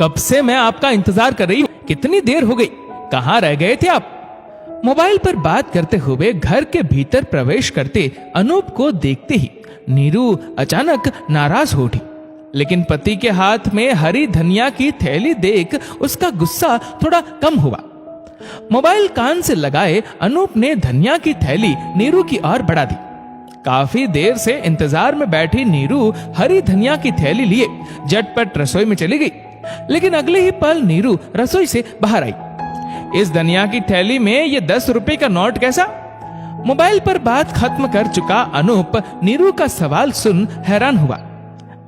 कब से मैं आपका इंतजार कर रही हूँ, कितनी देर हो गई, कहाँ रह गए थे आप? मोबाइल पर बात करते हुए घर के भीतर प्रवेश करते अनूप को देखते ही नीरू अचानक नाराज हो उठी। लेकिन पति के हाथ में हरी धनिया की थैली देख उसका गुस्सा थोड़ा कम हुआ। मोबाइल कान से लगाए अनूप ने धनिया की थैली नीरू की ओर बढ़ा दी। काफी देर से इंतजार में बैठी नीरू हरी धनिया की थैली लिए झटपट रसोई में चली गई। लेकिन अगले ही पल नीरू रसोई से बाहर आई। इस धनिया की थैली में ये 10 रुपए का नोट कैसा? मोबाइल पर बात खत्म कर चुका अनूप नीरू का सवाल सुन हैरान हुआ।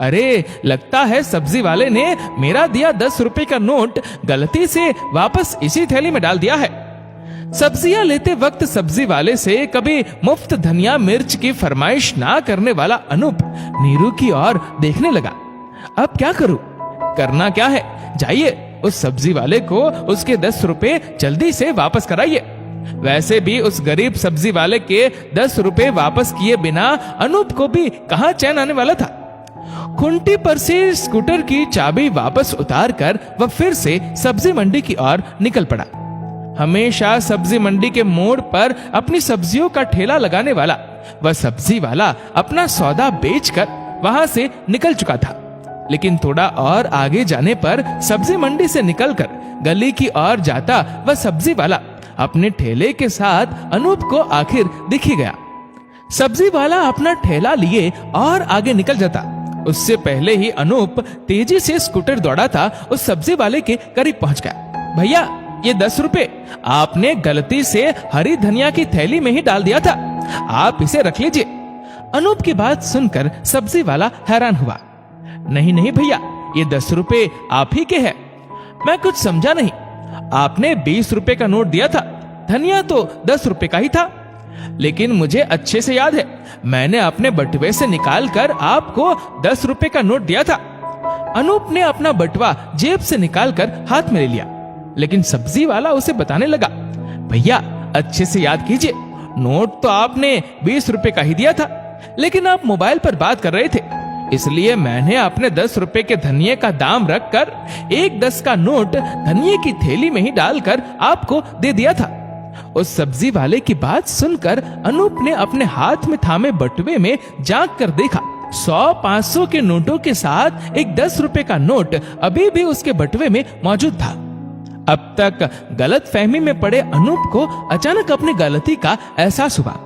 अरे, लगता है सब्जी वाले ने मेरा दिया 10 रुपए का नोट गलती से वापस इसी थैली में डाल दिया है। सब्जियां लेते वक्त सब्जी वाले से कभी मुफ्त धनिया मिर्च की फरमाइश ना करने वाला अनूप नीरू की ओर देखने लगा। अब क्या करूं? करना क्या है, जाइए उस सब्जी वाले को उसके 10 रुपए जल्दी से वापस कराइए। वैसे भी उस गरीब सब्जी वाले के 10 रुपए वापस किए बिना अनूप को भी कहां चैन आने वाला था। खूंटी पर से स्कूटर की चाबी वापस उतार कर वह फिर से सब्जी मंडी की ओर निकल पड़ा। हमेशा सब्जी मंडी के मोड़ पर अपनी सब्जियों का ठेला लगाने वाला वह सब्जी वाला अपना सौदा बेचकर वहां से निकल चुका था। लेकिन थोड़ा और आगे जाने पर सब्जी मंडी से निकलकर गली की ओर जाता वह सब्जी वाला अपने ठेले के साथ अनूप को आखिर दिख ही गया। सब्जी वाला अपना ठेला लिए और आगे निकल जाता। उससे पहले ही अनूप तेजी से स्कूटर दौड़ाता उस सब्जी वाले के करीब पहुंच गया। भैया, ये 10 रुपए आपने गलती से हरी धनिया की थैली में ही डाल दिया था, आप इसे रख लीजिए। अनूप की बात सुनकर सब्जी वाला हैरान हुआ। नहीं नहीं भैया, ये 10 रुपए आप ही के हैं। मैं कुछ समझा नहीं, आपने 20 रुपए का नोट दिया था, धनिया तो 10 रुपए का ही था। लेकिन मुझे अच्छे से याद है, मैंने अपने बटुए से निकाल कर आपको 10 रुपए का नोट दिया था। अनूप ने अपना बटुआ जेब से निकाल कर हाथ में ले लिया। लेकिन सब्जी वाला उसे बताने लगा, भैया अच्छे से याद कीजिए, नोट तो आपने 20 रुपए का ही दिया था, लेकिन आप मोबाइल पर बात कर रहे थे, इसलिए मैंने अपने 10 रुपए के धनिये का दाम रखकर एक 10 का नोट धनिये की थैली में ही डालकर आपको दे दिया था। उस सब्जी वाले की बात सुनकर अनूप ने अपने हाथ में थामे बटुए में झांक कर देखा। 100-500 के नोटों के साथ एक 10 रुपए का नोट अभी भी उसके बटुए में मौजूद था। अब तक गलत फहमी में पड़े अनूप को अचानक अपनी गलती का एहसास हुआ।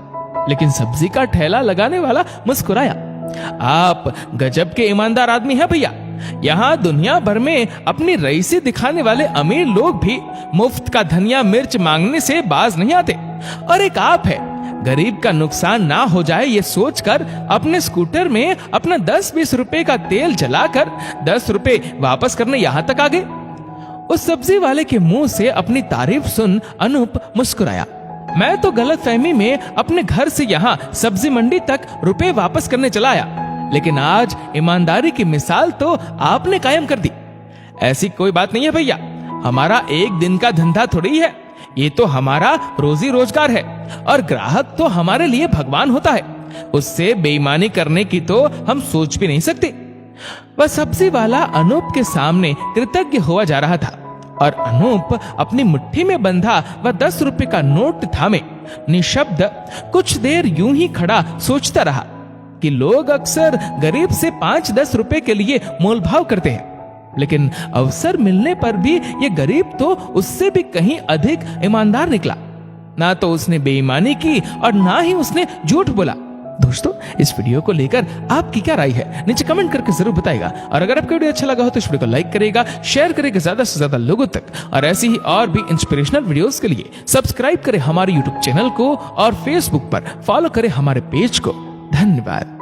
लेकिन सब्जी का ठेला लगाने वाला मुस्कुराया। आप गजब के ईमानदार आदमी हैं भैया। यहाँ दुनिया भर में अपनी रईसी दिखाने वाले अमीर लोग भी मुफ्त का धनिया मिर्च मांगने से बाज नहीं आते, और एक आप है, गरीब का नुकसान ना हो जाए ये सोचकर अपने स्कूटर में अपना 10-20 रुपए का तेल जलाकर 10 रुपए वापस करने यहाँ तक आ गए। उस सब्जी वाले के मुंह से अपनी तारीफ सुन अनूप मुस्कुराया। मैं तो गलत फहमी में अपने घर से यहाँ सब्जी मंडी तक रुपए वापस करने चला आया, लेकिन आज ईमानदारी की मिसाल तो आपने कायम कर दी। ऐसी कोई बात नहीं है भैया, हमारा एक दिन का धंधा थोड़ी है, ये तो हमारा रोजी रोजगार है, और ग्राहक तो हमारे लिए भगवान होता है, उससे बेईमानी करने की तो हम सोच भी नहीं सकते। वह सब्जी वाला अनूप के सामने कृतज्ञ हुआ जा रहा था, और अनूप अपनी मुट्ठी में बंधा वह 10 रुपए का नोट थामे निशब्द कुछ देर यूं ही खड़ा सोचता रहा कि लोग अक्सर गरीब से 5-10 रुपए के लिए मोलभाव करते हैं, लेकिन अवसर मिलने पर भी ये गरीब तो उससे भी कहीं अधिक ईमानदार निकला। ना तो उसने बेईमानी की और ना ही उसने झूठ बोला। दोस्तों, इस वीडियो को लेकर आपकी क्या राय है, नीचे कमेंट करके जरूर बताएगा। और अगर आपको वीडियो अच्छा लगा हो तो इस वीडियो को लाइक करेगा, शेयर करेगा ज्यादा से ज्यादा लोगों तक, और ऐसी ही और भी इंस्पिरेशनल वीडियोस के लिए सब्सक्राइब करें हमारे यूट्यूब चैनल को और फेसबुक पर फॉलो करें हमारे पेज को। धन्यवाद।